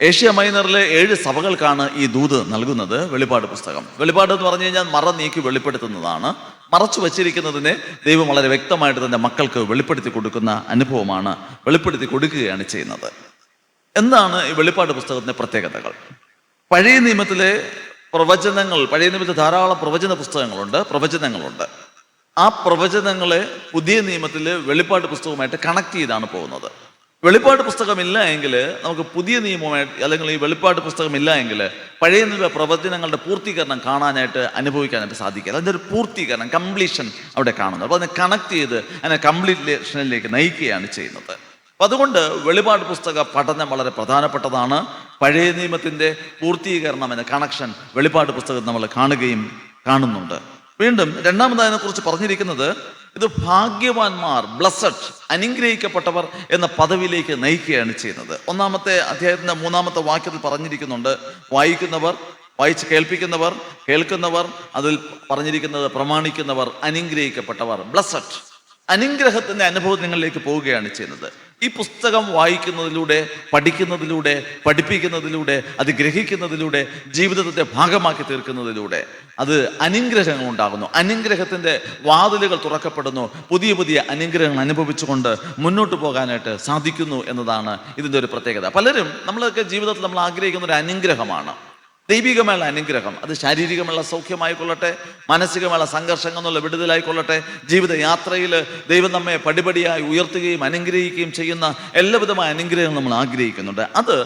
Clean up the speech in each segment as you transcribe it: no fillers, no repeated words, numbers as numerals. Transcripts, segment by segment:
Asia മൈനറിലെ 7 സഭകൾക്കാണ് ഈ ദൂത് നൽകുന്നത് വെളിപ്പാട് പുസ്തകം. വെളിപ്പാട് എന്ന് പറഞ്ഞു കഴിഞ്ഞാൽ മറ നീക്കി വെളിപ്പെടുത്തുന്നതാണ്. മറച്ചു വച്ചിരിക്കുന്നതിനെ ദൈവം വളരെ വ്യക്തമായിട്ട് തന്റെ മക്കൾക്ക് വെളിപ്പെടുത്തി കൊടുക്കുന്ന അനുഭവമാണ്, വെളിപ്പെടുത്തി കൊടുക്കുകയാണ് ചെയ്യുന്നത്. എന്താണ് ഈ വെളിപ്പാട് പുസ്തകത്തിന്റെ പ്രത്യേകതകൾ? പഴയ നിയമത്തിലെ പഴയ നിയമത്തിൽ ധാരാളം പ്രവചനങ്ങളുണ്ട്. ആ പ്രവചനങ്ങളെ പുതിയ നിയമത്തിൽ വെളിപ്പാട് പുസ്തകവുമായിട്ട് കണക്ട് ചെയ്താണ് പോകുന്നത്. വെളിപ്പാട് പുസ്തകമില്ല എങ്കിൽ നമുക്ക് പുതിയ നിയമമായിട്ട്, അല്ലെങ്കിൽ ഈ വെളിപ്പാട് പുസ്തകമില്ല എങ്കിൽ പഴയ നിയമ പ്രവചനങ്ങളുടെ പൂർത്തീകരണം കാണാനായിട്ട്, അനുഭവിക്കാനായിട്ട് സാധിക്കില്ല. അതിൻ്റെ ഒരു പൂർത്തീകരണം, കംപ്ലീഷൻ അവിടെ കാണുന്നത്. അപ്പോൾ അതിനെ കണക്ട് ചെയ്ത് അതിനെ കംപ്ലീഷനിലേക്ക് നയിക്കുകയാണ് ചെയ്യുന്നത്. അപ്പം അതുകൊണ്ട് വെളിപ്പാട് പുസ്തക പഠനം വളരെ പ്രധാനപ്പെട്ടതാണ്. പഴയ നിയമത്തിൻ്റെ പൂർത്തീകരണം എന്ന കണക്ഷൻ വെളിപ്പാട് പുസ്തകം നമ്മൾ കാണുന്നുണ്ട്. വീണ്ടും രണ്ടാമതായതിനെ കുറിച്ച് പറഞ്ഞിരിക്കുന്നത്, ഇത് ഭാഗ്യവാന്മാർ, ബ്ലസ്സഡ്, അനുഗ്രഹിക്കപ്പെട്ടവർ എന്ന പദവിയിലേക്ക് നയിക്കുകയാണ് ചെയ്യുന്നത്. 1-ാമത്തെ അധ്യായത്തിന്റെ 3-ാമത്തെ വാക്യത്തിൽ പറഞ്ഞിരിക്കുന്നുണ്ട്, വായിച്ച് കേൾപ്പിക്കുന്നവർ, കേൾക്കുന്നവർ, അതിൽ പറഞ്ഞിരിക്കുന്നത് പ്രമാണിക്കുന്നവർ, അനുഗ്രഹിക്കപ്പെട്ടവർ, ബ്ലസ്സഡ്, അനുഗ്രഹത്തിന്റെ അനുഭവങ്ങളിലേക്ക് പോവുകയാണ് ചെയ്യുന്നത്. ഈ പുസ്തകം വായിക്കുന്നതിലൂടെ, പഠിക്കുന്നതിലൂടെ, പഠിപ്പിക്കുന്നതിലൂടെ, അത് ഗ്രഹിക്കുന്നതിലൂടെ, ജീവിതത്തെ ഭാഗമാക്കി തീർക്കുന്നതിലൂടെ അത് അനുഗ്രഹങ്ങൾ ഉണ്ടാകുന്നു. അനുഗ്രഹത്തിന്റെ വാതിലുകൾ തുറക്കപ്പെടുന്നു. പുതിയ പുതിയ അനുഗ്രഹങ്ങൾ അനുഭവിച്ചുകൊണ്ട് മുന്നോട്ട് പോകാനായിട്ട് സാധിക്കുന്നു എന്നതാണ് ഇതിൻ്റെ ഒരു പ്രത്യേകത. പലരും നമ്മളൊക്കെ ജീവിതത്തിൽ നമ്മൾ ആഗ്രഹിക്കുന്ന ഒരു അനുഗ്രഹമാണ്, ദൈവികമായ അനുഗ്രഹം. അത് ശാരീരികമുള്ള സൗഖ്യമായിക്കൊള്ളട്ടെ, മാനസികമുള്ള സംഘർഷങ്ങൾ എന്നുള്ള വിടുതലായിക്കൊള്ളട്ടെ, ജീവിതയാത്രയിൽ ദൈവം നമ്മെ പടിപടിയായി ഉയർത്തുകയും അനുഗ്രഹിക്കുകയും ചെയ്യുന്ന എല്ലാവിധമായ അനുഗ്രഹങ്ങൾ നമ്മൾ ആഗ്രഹിക്കുന്നുണ്ട്. അത്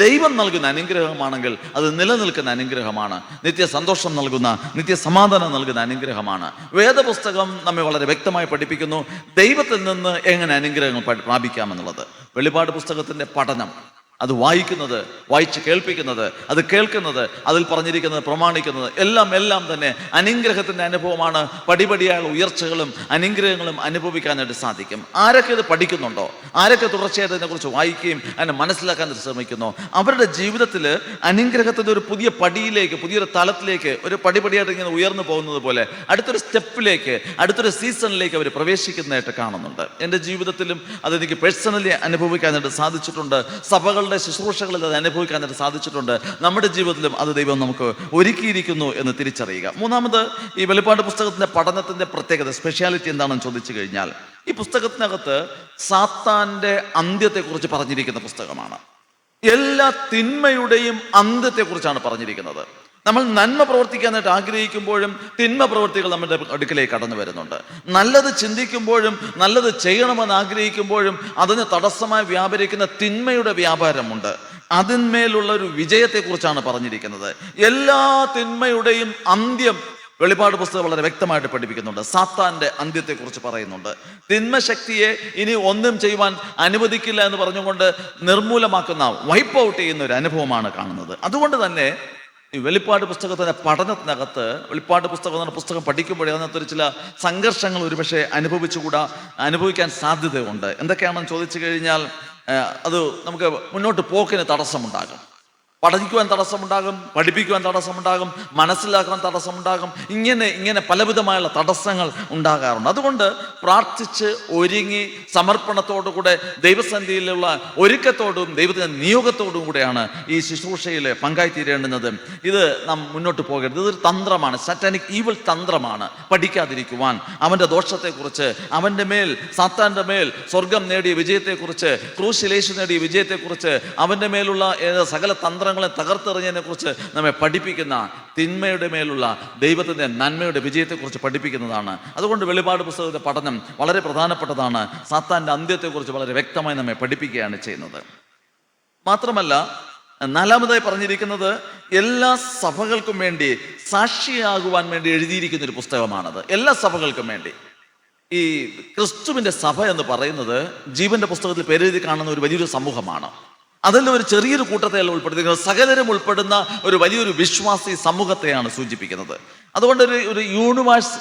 ദൈവം നൽകുന്ന അനുഗ്രഹമാണെങ്കിൽ അത് നിലനിൽക്കുന്ന അനുഗ്രഹമാണ്, നിത്യസന്തോഷം നൽകുന്ന, നിത്യസമാധാനം നൽകുന്ന അനുഗ്രഹമാണ്. വേദപുസ്തകം നമ്മെ വളരെ വ്യക്തമായി പഠിപ്പിക്കുന്നു ദൈവത്തിൽ നിന്ന് എങ്ങനെ അനുഗ്രഹങ്ങൾ പ്രാപിക്കാമെന്നുള്ളത്. വെളിപ്പാട് പുസ്തകത്തിന്റെ പഠനം, അത് വായിക്കുന്നത്, വായിച്ച് കേൾപ്പിക്കുന്നത്, അത് കേൾക്കുന്നത്, അതിൽ പറഞ്ഞിരിക്കുന്നത്, പ്രമാണിക്കുന്നത്, എല്ലാം തന്നെ അനുഗ്രഹത്തിന്റെ അനുഭവമാണ്. പടിപടിയായുള്ള ഉയർച്ചകളും അനുഗ്രഹങ്ങളും അനുഭവിക്കാനായിട്ട് സാധിക്കും. ആരൊക്കെ ഇത് പഠിക്കുന്നുണ്ടോ, ആരൊക്കെ തുടർച്ചയായിട്ട് ഇതിനെക്കുറിച്ച് വായിക്കുകയും അതിനെ മനസ്സിലാക്കാൻ ശ്രമിക്കുന്നോ, അവരുടെ ജീവിതത്തിൽ അനുഗ്രഹത്തിന്റെ ഒരു പുതിയ പടിയിലേക്ക്, പുതിയൊരു തലത്തിലേക്ക്, ഒരു പടിപടിയായിട്ട് ഇങ്ങനെ ഉയർന്നു പോകുന്നത് പോലെ അടുത്തൊരു സ്റ്റെപ്പിലേക്ക്, അടുത്തൊരു സീസണിലേക്ക് അവർ പ്രവേശിക്കുന്നതായിട്ട് കാണുന്നുണ്ട്. എൻ്റെ ജീവിതത്തിലും അതെനിക്ക് പേഴ്സണലി അനുഭവിക്കാനായിട്ട് സാധിച്ചിട്ടുണ്ട്. സഭകളുടെ ശുശ്രൂഷകളിൽ അത് അനുഭവിക്കാനായിട്ട് സാധിച്ചിട്ടുണ്ട്. നമ്മുടെ ജീവിതത്തിലും അത് ദൈവം നമുക്ക് ഒരുക്കിയിരിക്കുന്നു എന്ന് തിരിച്ചറിയുക. 3-ാമത്, ഈ വെളിപ്പാട് പുസ്തകത്തിന്റെ പഠനത്തിന്റെ പ്രത്യേകത, സ്പെഷ്യാലിറ്റി എന്താണെന്ന് ചോദിച്ചു കഴിഞ്ഞാൽ, ഈ പുസ്തകത്തിനകത്ത് സാത്താന്റെ അന്ത്യത്തെക്കുറിച്ച് പറഞ്ഞിരിക്കുന്ന പുസ്തകമാണ്. എല്ലാ തിന്മയുടെയും അന്ത്യത്തെക്കുറിച്ചാണ് പറഞ്ഞിരിക്കുന്നത്. നമ്മൾ നന്മ പ്രവർത്തിക്കാനായിട്ട് ആഗ്രഹിക്കുമ്പോഴും തിന്മ പ്രവൃത്തികൾ നമ്മുടെ അടുക്കലേക്ക് കടന്നു വരുന്നുണ്ട്. നല്ലത് ചിന്തിക്കുമ്പോഴും നല്ലത് ചെയ്യണമെന്ന് ആഗ്രഹിക്കുമ്പോഴും അതിന് തടസ്സമായി വ്യാപരിക്കുന്ന തിന്മയുടെ വ്യാപാരമുണ്ട്. അതിന്മേലുള്ള ഒരു വിജയത്തെക്കുറിച്ചാണ് പറഞ്ഞിരിക്കുന്നത്. എല്ലാ തിന്മയുടെയും അന്ത്യം വെളിപ്പാട് പുസ്തകം വളരെ വ്യക്തമായിട്ട് പഠിപ്പിക്കുന്നുണ്ട്. സാത്താന്റെ അന്ത്യത്തെക്കുറിച്ച് പറയുന്നുണ്ട്. തിന്മശക്തിയെ ഇനി ഒന്നും ചെയ്യുവാൻ അനുവദിക്കില്ല എന്ന് പറഞ്ഞുകൊണ്ട് നിർമൂലമാക്കുന്ന, വൈപ്പ് ഔട്ട് ചെയ്യുന്ന ഒരു അനുഭവമാണ് കാണുന്നത്. അതുകൊണ്ട് തന്നെ ഈ വെളിപ്പാട് പുസ്തകത്തിന്റെ പഠനത്തിനകത്ത്, വെളിപ്പാട് പുസ്തകം എന്ന പുസ്തകം പഠിക്കുമ്പോഴേ അതിനകത്തൊരു ചില സംഘർഷങ്ങൾ ഒരുപക്ഷെ അനുഭവിക്കാൻ സാധ്യതയുണ്ട്. എന്തൊക്കെയാണെന്ന് ചോദിച്ചു കഴിഞ്ഞാൽ, അത് നമുക്ക് മുന്നോട്ട് പോക്കിന് തടസ്സമുണ്ടാകും. പഠിക്കുവാൻ തടസ്സമുണ്ടാകും, പഠിപ്പിക്കുവാൻ തടസ്സമുണ്ടാകും, മനസ്സിലാക്കാൻ തടസ്സമുണ്ടാകും. ഇങ്ങനെ പലവിധമായുള്ള തടസ്സങ്ങൾ ഉണ്ടാകാറുണ്ട്. അതുകൊണ്ട് പ്രാർത്ഥിച്ച് ഒരുങ്ങി സമർപ്പണത്തോടുകൂടെ ദൈവസന്നിധിയിലുള്ള ഒരുക്കത്തോടും ദൈവത്തിന്റെ നിയോഗത്തോടും കൂടെയാണ് ഈ ശുശ്രൂഷയിൽ പങ്കായിത്തീരേണ്ടുന്നത്. ഇത് നാം മുന്നോട്ട് പോകരുത്. ഇതൊരു തന്ത്രമാണ്, സാറ്റാനിക് ഈവിൾ തന്ത്രമാണ്. പഠിക്കാതിരിക്കുവാൻ, അവന്റെ ദോഷത്തെക്കുറിച്ച്, അവന്റെ മേൽ, സാത്താന്റെ മേൽ സ്വർഗം നേടിയ വിജയത്തെക്കുറിച്ച്, ക്രൂശിലേശു നേടിയ വിജയത്തെക്കുറിച്ച്, അവന്റെ മേലുള്ള സകല തന്ത്രങ്ങളെ തകർത്തെറിഞ്ഞതിനെ കുറിച്ച് നമ്മെ പഠിപ്പിക്കുന്ന, തിന്മയുടെ മേലുള്ള ദൈവത്തിന്റെ നന്മയുടെ വിജയത്തെക്കുറിച്ച് പഠിപ്പിക്കുന്നതാണ്. അതുകൊണ്ട് വെളിപ്പാട് പുസ്തകത്തിന്റെ പഠനം വളരെ പ്രധാനപ്പെട്ടതാണ്. സാത്താന്റെ അന്ത്യത്തെക്കുറിച്ച് വളരെ വ്യക്തമായി നമ്മെ പഠിപ്പിക്കുകയാണ് ചെയ്യുന്നത്. മാത്രമല്ല, 4-ാമതായി പറഞ്ഞിരിക്കുന്നത്, എല്ലാ സഭകൾക്കും വേണ്ടി സാക്ഷിയാകുവാൻ വേണ്ടി എഴുതിയിരിക്കുന്ന ഒരു പുസ്തകമാണത്. എല്ലാ സഭകൾക്കും വേണ്ടി. ഈ ക്രിസ്തുവിന്റെ സഭ എന്ന് പറയുന്നത് ജീവന്റെ പുസ്തകത്തിൽ പേരെഴുതി കാണുന്ന ഒരു വലിയൊരു സമൂഹമാണ്. അതിൽ ഒരു ചെറിയൊരു കൂട്ടത്തെയല്ല ഉൾപ്പെടുത്തിയിരിക്കുന്നത്, സകലരും ഉൾപ്പെടുന്ന ഒരു വലിയൊരു വിശ്വാസി സമൂഹത്തെയാണ് സൂചിപ്പിക്കുന്നത്. അതുകൊണ്ട് ഒരു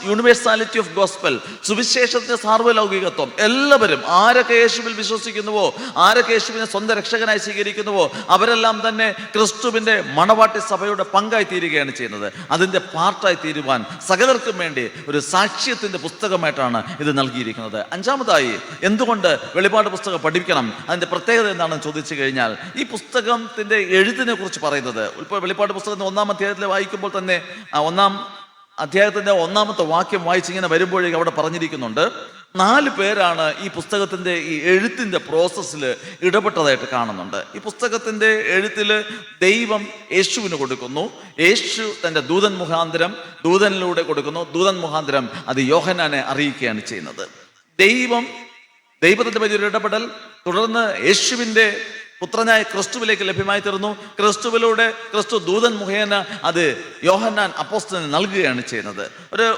യൂണിവേഴ്സാലിറ്റി ഓഫ് ഗോസ്പൽ, സുവിശേഷത്തിന്റെ സാർവലൗകികത്വം, എല്ലാവരും ആരൊക്കെ യേശുവിൽ വിശ്വസിക്കുന്നുവോ, ആരൊക്കെ യേശുവിനെ സ്വന്തം രക്ഷകനായി സ്വീകരിക്കുന്നുവോ, അവരെല്ലാം തന്നെ ക്രിസ്തുവിന്റെ മണവാട്ടി സഭയുടെ പങ്കായി തീരുകയാണ് ചെയ്യുന്നത്. അതിന്റെ പാർട്ടായി തീരുവാൻ സകലർക്കും വേണ്ടി ഒരു സാക്ഷ്യത്തിന്റെ പുസ്തകമായിട്ടാണ് ഇത് നൽകിയിരിക്കുന്നത്. 5-ാമതായി, എന്തുകൊണ്ട് വെളിപ്പാട് പുസ്തകം പഠിക്കണം, അതിന്റെ പ്രത്യേകത എന്താണെന്ന് ചോദിച്ചു കഴിഞ്ഞാൽ, കഴിഞ്ഞാൽ ഈ പുസ്തകത്തിന്റെ എഴുത്തിനെ കുറിച്ച് പറയുന്നത്, ഇപ്പോൾ വെളിപ്പാട് പുസ്തകത്തിന്റെ 1-ാം അധ്യായത്തിൽ വായിക്കുമ്പോൾ തന്നെ 1-ാം അധ്യായത്തിന്റെ 1-ാമത്തെ വാക്യം വായിച്ചിങ്ങനെ വരുമ്പോഴേക്കും അവിടെ പറഞ്ഞിരിക്കുന്നുണ്ട് 4 പേരാണ് ഈ പുസ്തകത്തിന്റെ ഈ എഴുത്തിന്റെ പ്രോസസ്സിൽ ഇടപെട്ടതായിട്ട് കാണുന്നുണ്ട്. ഈ പുസ്തകത്തിന്റെ എഴുത്തിൽ ദൈവം യേശുവിന് കൊടുക്കുന്നു, യേശു തന്റെ ദൂതൻ മുഖാന്തരം ദൂതനിലൂടെ കൊടുക്കുന്നു, ദൂതൻ മുഖാന്തരം അത് യോഹന്നാനെ അറിയിക്കുകയാണ് ചെയ്യുന്നത്. ദൈവത്തിന്റെ വലിയൊരു ഇടപെടൽ തുടർന്ന് യേശുവിന്റെ പുത്രനായ ക്രിസ്തുവിലേക്ക് ലഭ്യമായി തീർന്നു. ക്രിസ്തു ദൂതൻ മുഖേന അത് യോഹന്നാൻ അപ്പോസ്തലന് നൽകുകയാണ് ചെയ്യുന്നത്.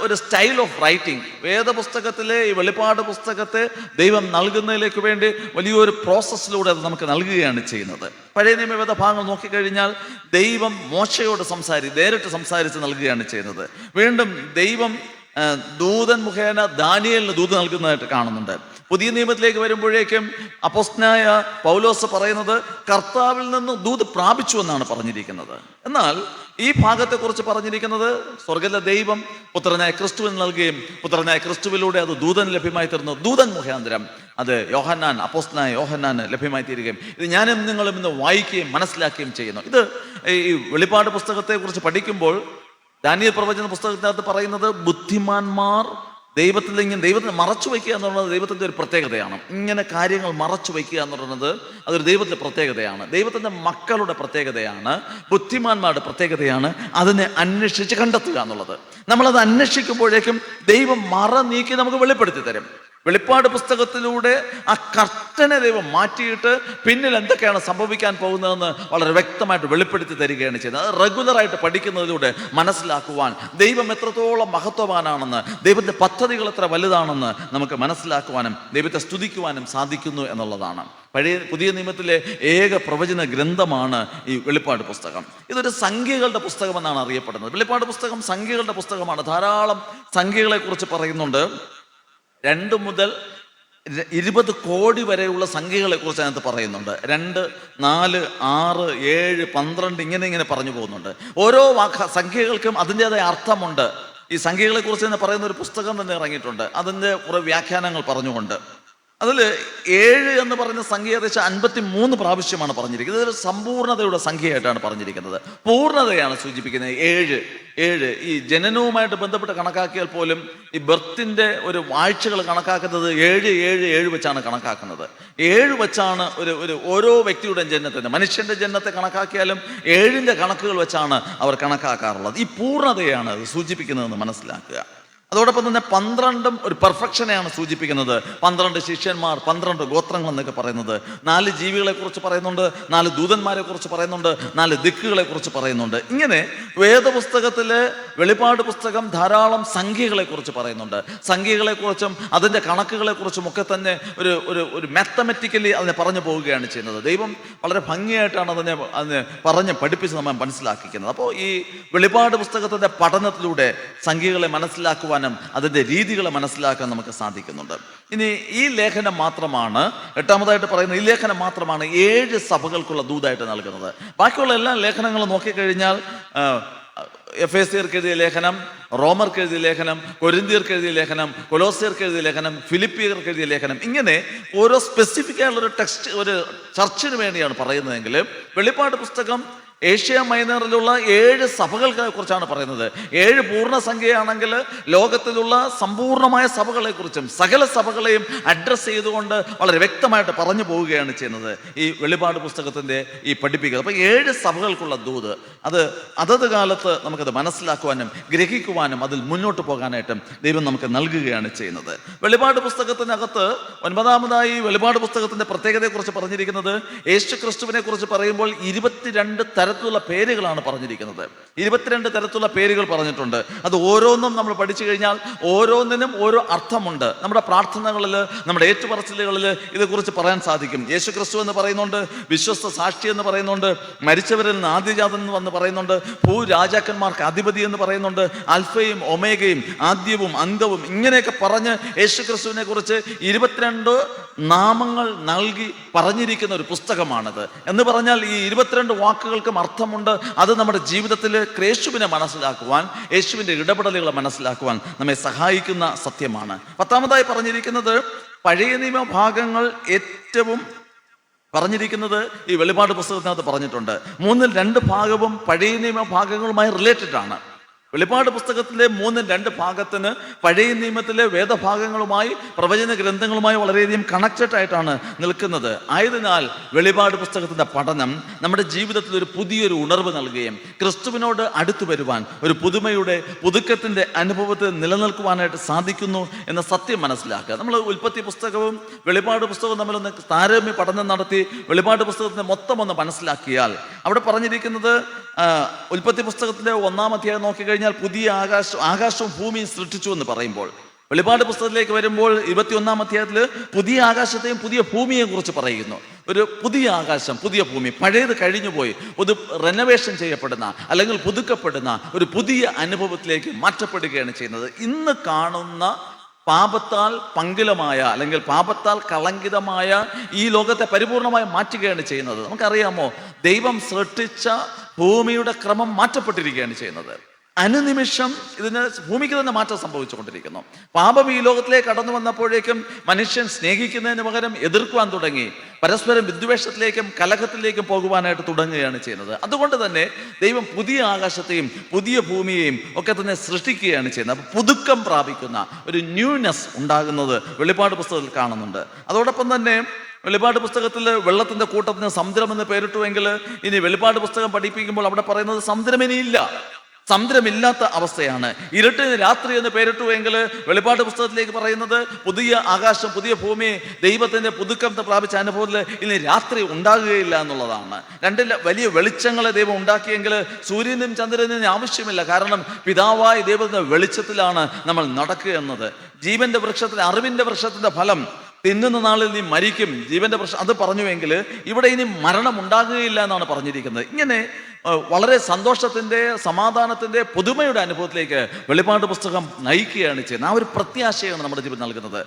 ഒരു സ്റ്റൈൽ ഓഫ് റൈറ്റിംഗ് വേദപുസ്തകത്തിലെ ഈ വെളിപ്പാട് പുസ്തകത്തെ ദൈവം നൽകുന്നതിലേക്ക് വേണ്ടി വലിയൊരു പ്രോസസ്സിലൂടെ അത് നമുക്ക് നൽകുകയാണ് ചെയ്യുന്നത്. പഴയ നിയമവേദ ഭാഗങ്ങൾ നോക്കിക്കഴിഞ്ഞാൽ ദൈവം മോശയോട് നേരിട്ട് സംസാരിച്ച് നൽകുകയാണ് ചെയ്യുന്നത്. വീണ്ടും ദൈവം ദൂതൻ മുഖേന ദാനിയേലിന് ദൂത് നൽകുന്നതായിട്ട് കാണുന്നുണ്ട്. പുതിയ നിയമത്തിലേക്ക് വരുമ്പോഴേക്കും അപ്പോസ്തലനായ പൗലോസ് പറയുന്നത് കർത്താവിൽ നിന്ന് ദൂത് പ്രാപിച്ചു എന്നാണ് പറഞ്ഞിരിക്കുന്നത്. എന്നാൽ ഈ ഭാഗത്തെക്കുറിച്ച് പറഞ്ഞിരിക്കുന്നത് സ്വർഗ്ഗത്തിലെ ദൈവം പുത്രനായ ക്രിസ്തുവിന് നൽകുകയും പുത്രനായ ക്രിസ്തുവിലൂടെ അത് ദൂതൻ ലഭ്യമായി തീർന്നു, ദൂതൻ മുഖാന്തരം അത് അപ്പോസ്തലനായ യോഹന്നാന് ലഭ്യമായി തീരുകയും ഇത് ഞാനും നിങ്ങളും ഇന്ന് വായിക്കുകയും മനസ്സിലാക്കുകയും ചെയ്യുന്നു. ഇത് ഈ വെളിപ്പാട് പുസ്തകത്തെ കുറിച്ച് പഠിക്കുമ്പോൾ ദാനിയേൽ പ്രവചന പുസ്തകത്തിനകത്ത് പറയുന്നത് ബുദ്ധിമാന്മാർ ദൈവത്തിന് മറച്ചു വയ്ക്കുക എന്ന് പറയുന്നത് ദൈവത്തിൻ്റെ ഒരു പ്രത്യേകതയാണ്. ഇങ്ങനെ കാര്യങ്ങൾ മറച്ചു വയ്ക്കുക എന്ന് പറയുന്നത് അതൊരു ദൈവത്തിൻ്റെ പ്രത്യേകതയാണ്, ദൈവത്തിൻ്റെ മക്കളുടെ പ്രത്യേകതയാണ്, ബുദ്ധിമാന്മാരുടെ പ്രത്യേകതയാണ് അതിനെ അന്വേഷിച്ച് കണ്ടെത്തുക എന്നുള്ളത്. നമ്മളത് അന്വേഷിക്കുമ്പോഴേക്കും ദൈവം മറ നീക്കി നമുക്ക് വെളിപ്പെടുത്തി തരും. വെളിപ്പാട് പുസ്തകത്തിലൂടെ ആ കർട്ടനെ ദൈവം മാറ്റിയിട്ട് പിന്നിൽ എന്തൊക്കെയാണ് സംഭവിക്കാൻ പോകുന്നതെന്ന് വളരെ വ്യക്തമായിട്ട് വെളിപ്പെടുത്തി തരികയാണ് ചെയ്യുന്നത്. അത് റെഗുലറായിട്ട് പഠിക്കുന്നതിലൂടെ മനസ്സിലാക്കുവാൻ ദൈവം എത്രത്തോളം മഹത്വവാനാണെന്ന്, ദൈവത്തിൻ്റെ പദ്ധതികൾ എത്ര വലുതാണെന്ന് നമുക്ക് മനസ്സിലാക്കുവാനും ദൈവത്തെ സ്തുതിക്കുവാനും സാധിക്കുന്നു എന്നുള്ളതാണ്. പുതിയ നിയമത്തിലെ ഏക പ്രവചന ഗ്രന്ഥമാണ് ഈ വെളിപ്പാട് പുസ്തകം. ഇതൊരു സംഖ്യകളുടെ പുസ്തകമെന്നാണ് അറിയപ്പെടുന്നത്. വെളിപ്പാട് പുസ്തകം സംഖ്യകളുടെ പുസ്തകമാണ്. ധാരാളം സംഖ്യകളെ കുറിച്ച് പറയുന്നുണ്ട്. 2 മുതൽ 20 കോടി വരെയുള്ള സംഖ്യകളെ കുറിച്ച് അതിനകത്ത് പറയുന്നുണ്ട്. 2, 4, 6, 7, 12 ഇങ്ങനെ പറഞ്ഞു പോകുന്നുണ്ട്. ഓരോ സംഖ്യകൾക്കും അതിൻ്റെതായ അർത്ഥമുണ്ട്. ഈ സംഖ്യകളെ കുറിച്ച് തന്നെ പറയുന്ന ഒരു പുസ്തകം തന്നെ ഇറങ്ങിയിട്ടുണ്ട്, അതിൻ്റെ കുറേ വ്യാഖ്യാനങ്ങൾ പറഞ്ഞുകൊണ്ട്. അതിൽ 7 എന്ന് പറയുന്ന സംഖ്യ ഏകദേശം 53 പ്രാവശ്യമാണ് പറഞ്ഞിരിക്കുന്നത്. ഇതൊരു സമ്പൂർണ്ണതയുടെ സംഖ്യയായിട്ടാണ് പറഞ്ഞിരിക്കുന്നത്. പൂർണ്ണതയാണ് സൂചിപ്പിക്കുന്നത് 7. ഈ ജനനവുമായിട്ട് ബന്ധപ്പെട്ട് കണക്കാക്കിയാൽ പോലും ഈ ബർത്തിൻ്റെ ഒരു ആഴ്ചകൾ കണക്കാക്കുന്നത് 7 വെച്ചാണ് കണക്കാക്കുന്നത്. 7 വെച്ചാണ് ഓരോ വ്യക്തിയുടെ ജനനത്തിന്, മനുഷ്യന്റെ ജനനത്തെ കണക്കാക്കിയാലും 7ന്റെ കണക്കുകൾ വെച്ചാണ് അവർ കണക്കാക്കാറുള്ളത്. ഈ പൂർണ്ണതയാണ് അത് സൂചിപ്പിക്കുന്നതെന്ന് മനസ്സിലാക്കുക. അതോടൊപ്പം തന്നെ 12 ഒരു പെർഫെക്ഷനെയാണ് സൂചിപ്പിക്കുന്നത്. 12 ശിഷ്യന്മാർ, 12 ഗോത്രങ്ങൾ എന്നൊക്കെ പറയുന്നത്. 4 ജീവികളെ കുറിച്ച് പറയുന്നുണ്ട്, 4 ദൂതന്മാരെ കുറിച്ച് പറയുന്നുണ്ട്, 4 ദിക്കുകളെ കുറിച്ച് പറയുന്നുണ്ട്. ഇങ്ങനെ വേദപുസ്തകത്തിലെ വെളിപ്പാട് പുസ്തകം ധാരാളം സംഖ്യകളെ കുറിച്ച് പറയുന്നുണ്ട്. സംഖ്യകളെക്കുറിച്ചും അതിൻ്റെ കണക്കുകളെക്കുറിച്ചും ഒക്കെ തന്നെ ഒരു മാത്തമെറ്റിക്കലി അതിനെ പറഞ്ഞു പോവുകയാണ് ചെയ്യുന്നത്. ദൈവം വളരെ ഭംഗിയായിട്ടാണ് അതിനെ പറഞ്ഞ് പഠിപ്പിച്ച് നമ്മൾ മനസ്സിലാക്കിക്കുന്നത്. അപ്പോൾ ഈ വെളിപ്പാട് പുസ്തകത്തിൻ്റെ പഠനത്തിലൂടെ സംഖ്യകളെ മനസ്സിലാക്കുവാൻ, അതിൻ്റെ രീതികളെ മനസ്സിലാക്കാൻ നമുക്ക് സാധിക്കുന്നുണ്ട്. ഇനി ഈ ലേഖനം മാത്രമാണ്, 8ാമതായിട്ട് പറയുന്ന ഈ ലേഖനം മാത്രമാണ് 7 സഭകൾക്കുള്ള ദൂതായിട്ട് നൽകുന്നത്. ബാക്കിയുള്ള എല്ലാ ലേഖനങ്ങളും നോക്കിക്കഴിഞ്ഞാൽ എഫേസ്യർക്ക് എഴുതിയ ലേഖനം, റോമർക്ക് എഴുതിയ ലേഖനം, കൊരിന്ത്യർക്ക് എഴുതിയ ലേഖനം, കൊലോസ്യർക്ക് എഴുതിയ ലേഖനം, ഫിലിപ്പിയർക്ക് എഴുതിയ ലേഖനം, ഇങ്ങനെ ഓരോ സ്പെസിഫിക് ആയിട്ടുള്ള ഒരു ചർച്ചിന് വേണ്ടിയാണ് പറയുന്നതെങ്കിൽ വെളിപ്പാട് പുസ്തകം ഏഷ്യ മൈനറിലുള്ള 7 സഭകളെ കുറിച്ചാണ് പറയുന്നത്. 7 പൂർണ്ണസംഖ്യയാണെങ്കിൽ ലോകത്തിലുള്ള സമ്പൂർണമായ സഭകളെക്കുറിച്ചും സകല സഭകളെയും അഡ്രസ്സ് ചെയ്തുകൊണ്ട് വളരെ വ്യക്തമായിട്ട് പറഞ്ഞു പോവുകയാണ് ചെയ്യുന്നത് ഈ വെളിപ്പാട് പുസ്തകത്തിൻ്റെ ഈ പഠിപ്പിക്കുക. അപ്പോൾ 7 സഭകൾക്കുള്ള ദൂത് അത് അതത് കാലത്ത് നമുക്കത് മനസ്സിലാക്കുവാനും ഗ്രഹിക്കുവാനും അതിൽ മുന്നോട്ട് പോകാനായിട്ടും ദൈവം നമുക്ക് നൽകുകയാണ് ചെയ്യുന്നത്. വെളിപ്പാട് പുസ്തകത്തിനകത്ത് 9ാമതായി വെളിപ്പാട് പുസ്തകത്തിൻ്റെ പ്രത്യേകതയെക്കുറിച്ച് പറഞ്ഞിരിക്കുന്നത് യേശു ക്രിസ്തുവിനെ കുറിച്ച് പറയുമ്പോൾ 22 തരത്തിലുള്ള പേരുകളാണ് പറഞ്ഞിരിക്കുന്നത്. 22 തരത്തിലുള്ള പേരുകൾ പറഞ്ഞിട്ടുണ്ട്. അത് ഓരോന്നും നമ്മൾ പഠിച്ചു കഴിഞ്ഞാൽ ഓരോന്നിനും ഓരോ അർത്ഥമുണ്ട്. നമ്മുടെ പ്രാർത്ഥനകളിൽ, നമ്മുടെ ഏറ്റുപറച്ചിലുകളിൽ ഇതേക്കുറിച്ച് പറയാൻ സാധിക്കും. യേശു ക്രിസ്തു എന്ന് പറയുന്നുണ്ട്, വിശ്വസ്ത സാക്ഷി എന്ന് പറയുന്നുണ്ട്, മരിച്ചവരിൽ നിന്ന് ആദ്യജാതൻ എന്ന് പറയുന്നുണ്ട്, ഭൂരാജാക്കന്മാർക്ക് അധിപതി എന്ന് പറയുന്നുണ്ട്, അൽഫയും ഒമേഗയും ആദ്യവും അന്തവും ഇങ്ങനെയൊക്കെ പറഞ്ഞ് യേശു ക്രിസ്തുവിനെ കുറിച്ച് 22 നാമങ്ങൾ നൽകി പറഞ്ഞിരിക്കുന്ന ഒരു പുസ്തകമാണിത്. എന്ന് പറഞ്ഞാൽ ഈ 22 വാക്കുകൾക്കും അർത്ഥമുണ്ട്. അത് നമ്മുടെ ജീവിതത്തിൽ യേശുവിനെ മനസ്സിലാക്കുവാൻ, യേശുവിൻ്റെ ഇടപെടലുകളെ മനസ്സിലാക്കുവാൻ നമ്മെ സഹായിക്കുന്ന സത്യമാണ്. 10ാമതായി പറഞ്ഞിരിക്കുന്നത് പഴയ നിയമ ഭാഗങ്ങൾ ഏറ്റവും പറഞ്ഞിരിക്കുന്നത് ഈ വെളിപാട് പുസ്തകത്തിനകത്ത് പറഞ്ഞിട്ടുണ്ട്. 2 ഭാഗവും പഴയ നിയമ ഭാഗങ്ങളുമായി റിലേറ്റഡ് ആണ്. വെളിപാട് പുസ്തകത്തിലെ 2 ഭാഗത്തിന് പഴയ നിയമത്തിലെ വേദഭാഗങ്ങളുമായി പ്രവചന ഗ്രന്ഥങ്ങളുമായി വളരെയധികം കണക്റ്റഡ് ആയിട്ടാണ് നിൽക്കുന്നത്. ആയതിനാൽ വെളിപാട് പുസ്തകത്തിൻ്റെ പഠനം നമ്മുടെ ജീവിതത്തിൽ ഒരു പുതിയൊരു ഉണർവ് നൽകുകയും ക്രിസ്തുവിനോട് അടുത്തു വരുവാൻ ഒരു പുതുക്കത്തിൻ്റെ അനുഭവത്തിൽ നിലനിൽക്കുവാനായിട്ട് സാധിക്കുന്നു എന്ന സത്യം മനസ്സിലാക്കുക. നമ്മൾ ഉൽപ്പത്തി പുസ്തകവും വെളിപാട് പുസ്തകവും തമ്മിലൊന്ന് താരതമ്യ പഠനം നടത്തി വെളിപാട് പുസ്തകത്തിൻ്റെ മൊത്തം ഒന്ന് മനസ്സിലാക്കിയാൽ അവിടെ പറഞ്ഞിരിക്കുന്നത് ഉൽപ്പത്തി പുസ്തകത്തിലെ 1-ാം അധ്യായം നോക്കിക്കഴിഞ്ഞാൽ പുതിയ ആകാശവും ഭൂമിയും സൃഷ്ടിച്ചു എന്ന് പറയുമ്പോൾ, വെളിപാട് പുസ്തകത്തിലേക്ക് വരുമ്പോൾ 21-ാം അധ്യായത്തിൽ പുതിയ ആകാശത്തെയും പുതിയ ഭൂമിയെയും കുറിച്ച് പറയുന്നു. ഒരു പുതിയ ആകാശം, പുതിയ ഭൂമി, പഴയത് കഴിഞ്ഞുപോയി ഒരു റെനോവേഷൻ ചെയ്യപ്പെടുന്ന അല്ലെങ്കിൽ പുതുക്കപ്പെടുന്ന ഒരു പുതിയ അനുഭവത്തിലേക്ക് മാറ്റപ്പെടുകയാണ് ചെയ്യുന്നത്. ഇന്ന് കാണുന്ന പാപത്താൽ പങ്കിലമായ അല്ലെങ്കിൽ പാപത്താൽ കളങ്കിതമായ ഈ ലോകത്തെ പരിപൂർണമായി മാറ്റുകയാണ് ചെയ്യുന്നത്. നമുക്കറിയാമോ, ദൈവം സൃഷ്ടിച്ച ഭൂമിയുടെ ക്രമം മാറ്റപ്പെട്ടിരിക്കുകയാണ് ചെയ്യുന്നത്. അനുനിമിഷം ഇതിന് ഭൂമിക്ക് തന്നെ മാറ്റം സംഭവിച്ചുകൊണ്ടിരിക്കുന്നു. പാപം ഈ ലോകത്തിലേക്ക് കടന്നു വന്നപ്പോഴേക്കും മനുഷ്യൻ സ്നേഹിക്കുന്നതിന് പകരം എതിർക്കുവാൻ തുടങ്ങി, പരസ്പരം വിദ്വേഷത്തിലേക്കും കലഹത്തിലേക്കും പോകുവാനായിട്ട് തുടങ്ങുകയാണ് ചെയ്യുന്നത്. അതുകൊണ്ട് തന്നെ ദൈവം പുതിയ ആകാശത്തെയും പുതിയ ഭൂമിയെയും ഒക്കെ തന്നെ സൃഷ്ടിക്കുകയാണ് ചെയ്യുന്നത്. അപ്പോൾ പുതുക്കം പ്രാപിക്കുന്ന ഒരു ന്യൂനെസ് ഉണ്ടാകുന്നത് വെളിപാട് പുസ്തകത്തിൽ കാണുന്നുണ്ട്. അതോടൊപ്പം തന്നെ വെളിപാട് പുസ്തകത്തിൽ വെള്ളത്തിൻ്റെ കൂട്ടത്തിന് സമുദ്രം എന്ന് പേരിട്ടുവെങ്കിൽ ഇനി വെളിപാട് പുസ്തകം പഠിപ്പിക്കുമ്പോൾ അവിടെ പറയുന്നത് സമുദ്രം ഇനിയില്ല, സമുദ്രമില്ലാത്ത അവസ്ഥയാണ്. ഇരുട്ടിന് രാത്രി എന്ന് പേരിട്ടുവെങ്കിൽ വെളിപാട് പുസ്തകത്തിലേക്ക് പറയുന്നത് പുതിയ ആകാശം പുതിയ ഭൂമി ദൈവത്തിൻ്റെ പുതുക്കം പ്രാപിച്ച അനുഭവത്തിൽ ഇനി രാത്രി ഉണ്ടാകുകയില്ല എന്നുള്ളതാണ്. 2 വലിയ വെളിച്ചങ്ങളെ ദൈവം ഉണ്ടാക്കിയെങ്കിൽ സൂര്യനും ചന്ദ്രനും ആവശ്യമില്ല. കാരണം പിതാവായ ദൈവത്തിൻ്റെ വെളിച്ചത്തിലാണ് നമ്മൾ നടക്കുക എന്നത്. ജീവന്റെ വൃക്ഷത്തിൻ്റെ അറിവിൻ്റെ വൃക്ഷത്തിൻ്റെ ഫലം തിന്നുന്ന നാളിൽ നീ മരിക്കും, ജീവന്റെ പ്രശ്നം അത് പറഞ്ഞുവെങ്കിൽ ഇവിടെ ഇനി മരണം ഉണ്ടാകുകയില്ല എന്നാണ് പറഞ്ഞിരിക്കുന്നത്. ഇങ്ങനെ വളരെ സന്തോഷത്തിൻ്റെ സമാധാനത്തിൻ്റെ പുതുമയുടെ അനുഭവത്തിലേക്ക് വെളിപാട് പുസ്തകം നയിക്കുകയാണ് ചെയ്യുന്നത്. ആ ഒരു പ്രത്യാശയാണ് നമ്മുടെ ജീവിതം നൽകുന്നത്.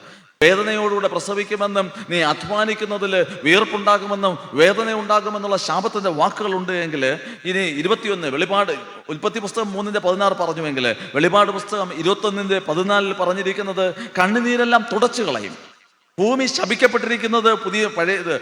വേദനയോടുകൂടെ പ്രസവിക്കുമെന്നും നീ അധ്വാനിക്കുന്നതിൽ വിയർപ്പുണ്ടാകുമെന്നും വേദന ഉണ്ടാകുമെന്നുള്ള ശാപത്തിൻ്റെ വാക്കുകളുണ്ട് എങ്കിൽ ഇനി 21 വെളിപാട് ഉൽപ്പത്തി പുസ്തകം 3:16 പറഞ്ഞുവെങ്കിൽ വെളിപാട് പുസ്തകം 21:14 പറഞ്ഞിരിക്കുന്നത് കണ്ണുനീരെല്ലാം തുടച്ചു കളയും. ഭൂമി ശപിക്കപ്പെട്ടിരിക്കുന്നത് പഴയത്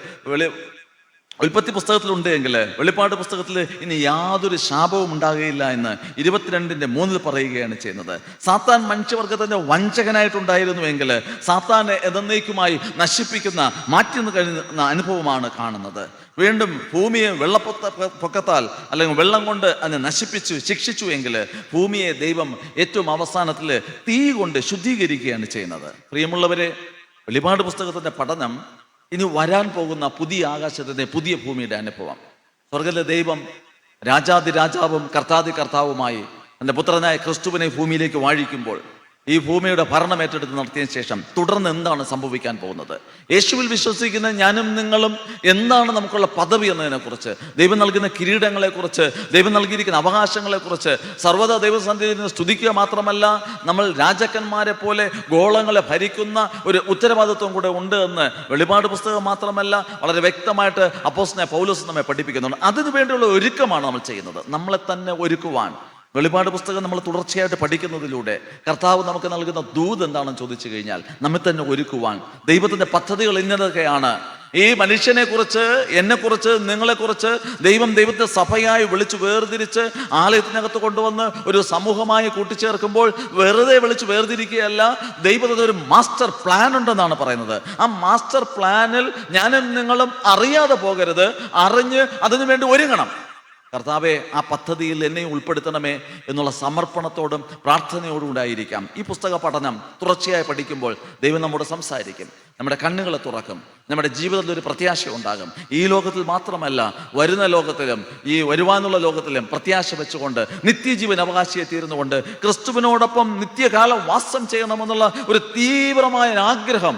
ഉൽപ്പത്തി പുസ്തകത്തിലുണ്ട് എങ്കിൽ വെളിപ്പാട് പുസ്തകത്തിൽ ഇനി യാതൊരു ശാപവും ഉണ്ടാകുകയില്ല എന്ന് 22:3 പറയുകയാണ് ചെയ്യുന്നത്. സാത്താൻ മനുഷ്യവർഗത്തിൻ്റെ വഞ്ചകനായിട്ടുണ്ടായിരുന്നുവെങ്കിൽ സാത്താനെ എന്നേക്കുമായി നശിപ്പിക്കുന്ന മാറ്റി കഴിയുന്ന അനുഭവമാണ് കാണുന്നത്. വീണ്ടും ഭൂമിയെ പൊക്കത്താൽ അല്ലെങ്കിൽ വെള്ളം കൊണ്ട് അതിനെ നശിപ്പിച്ചു ശിക്ഷിച്ചു എങ്കിൽ ഭൂമിയെ ദൈവം ഏറ്റവും അവസാനത്തിൽ തീ കൊണ്ട് ശുദ്ധീകരിക്കുകയാണ് ചെയ്യുന്നത്. പ്രിയമുള്ളവരെ, വെളിപാട് പുസ്തകത്തിൻ്റെ പഠനം ഇനി വരാൻ പോകുന്ന പുതിയ ആകാശത്തിൻ്റെ പുതിയ ഭൂമിയുടെ അനുഭവം. സ്വർഗ്ഗത്തിലെ ദൈവം രാജാതിരാജാവും കർത്താവുമായി തൻ്റെ പുത്രനായ ക്രിസ്തുവിനെ ഭൂമിയിലേക്ക് വാഴിക്കുമ്പോൾ ഈ ഭൂമിയുടെ ഭരണം ഏറ്റെടുത്ത് നടത്തിയതിനു ശേഷം തുടർന്ന് എന്താണ് സംഭവിക്കാൻ പോകുന്നത്, യേശുവിൽ വിശ്വസിക്കുന്ന ഞാനും നിങ്ങളും എന്താണ് നമുക്കുള്ള പദവി എന്നതിനെക്കുറിച്ച്, ദൈവം നൽകുന്ന കിരീടങ്ങളെക്കുറിച്ച്, ദൈവം നൽകിയിരിക്കുന്ന അവകാശങ്ങളെക്കുറിച്ച് സർവ്വത ദൈവസന്നിധിയിൽ സ്തുതിക്കുക മാത്രമല്ല നമ്മൾ രാജാക്കന്മാരെ പോലെ ഗോളങ്ങളെ ഭരിക്കുന്ന ഒരു ഉത്തരവാദിത്വം കൂടെ ഉണ്ട് എന്ന് വെളിപാട് പുസ്തകം മാത്രമല്ല വളരെ വ്യക്തമായിട്ട് അപ്പോസ്തലനായ പൗലോസ് നമ്മെ പഠിപ്പിക്കുന്നുണ്ട്. അതിനു വേണ്ടിയുള്ള ഒരുക്കമാണ് നമ്മൾ ചെയ്യുന്നത്. നമ്മളെ തന്നെ ഒരുക്കുവാൻ വെളിപാട് പുസ്തകം നമ്മൾ തുടർച്ചയായിട്ട് പഠിക്കുന്നതിലൂടെ കർത്താവ് നമുക്ക് നൽകുന്ന ദൂത് എന്താണെന്ന് ചോദിച്ചു കഴിഞ്ഞാൽ നമ്മെ തന്നെ ഒരുക്കുവാൻ ദൈവത്തിൻ്റെ പദ്ധതികൾ ഇന്നതൊക്കെയാണ്. ഈ മനുഷ്യനെക്കുറിച്ച്, എന്നെക്കുറിച്ച്, നിങ്ങളെക്കുറിച്ച് ദൈവത്തെ സഭയായി വിളിച്ചു വേർതിരിച്ച് ആലയത്തിനകത്ത് കൊണ്ടുവന്ന് ഒരു സമൂഹമായി കൂട്ടിച്ചേർക്കുമ്പോൾ വെറുതെ വിളിച്ച് വേർതിരിക്കുകയല്ല, ദൈവത്തിന് ഒരു മാസ്റ്റർ പ്ലാൻ ഉണ്ടെന്നാണ് പറയുന്നത്. ആ മാസ്റ്റർ പ്ലാനിൽ ഞാനും നിങ്ങളും അറിയാതെ പോകരുത്, അറിഞ്ഞ് അതിനു വേണ്ടി ഒരുങ്ങണം. കർത്താവെ, ആ പദ്ധതിയിൽ എന്നെ ഉൾപ്പെടുത്തണമേ എന്നുള്ള സമർപ്പണത്തോടും പ്രാർത്ഥനയോടും ഉണ്ടായിരിക്കാം. ഈ പുസ്തക പഠനം തുടർച്ചയായി പഠിക്കുമ്പോൾ ദൈവം നമ്മോട് സംസാരിക്കും, നമ്മുടെ കണ്ണുകളെ തുറക്കും, നമ്മുടെ ജീവിതത്തിൽ ഒരു പ്രത്യാശ ഉണ്ടാകും. ഈ ലോകത്തിൽ മാത്രമല്ല, വരുന്ന ലോകത്തിലും ഈ വരുവാനുള്ള ലോകത്തിലും പ്രത്യാശ വെച്ചുകൊണ്ട് നിത്യജീവൻ അവകാശിയെ തീരുന്നുകൊണ്ട് ക്രിസ്തുവിനോടൊപ്പം നിത്യകാലം വാസം ചെയ്യണമെന്നുള്ള ഒരു തീവ്രമായ ആഗ്രഹം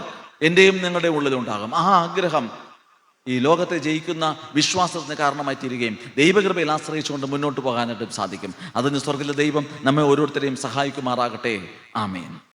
എൻ്റെയും നിങ്ങളുടെ ഉള്ളിലുണ്ടാകും. ആ ആഗ്രഹം ഈ ലോകത്തെ ജയിക്കുന്ന വിശ്വാസത്തിന് കാരണമായി തീരുകയും ദൈവകൃപയിൽ ആശ്രയിച്ചുകൊണ്ട് മുന്നോട്ട് പോകാനായിട്ടും സാധിക്കും. അതിന് സ്വർഗ്ഗത്തിലെ ദൈവം നമ്മെ ഓരോരുത്തരെയും സഹായിക്കുമാറാകട്ടെ. ആമേൻ.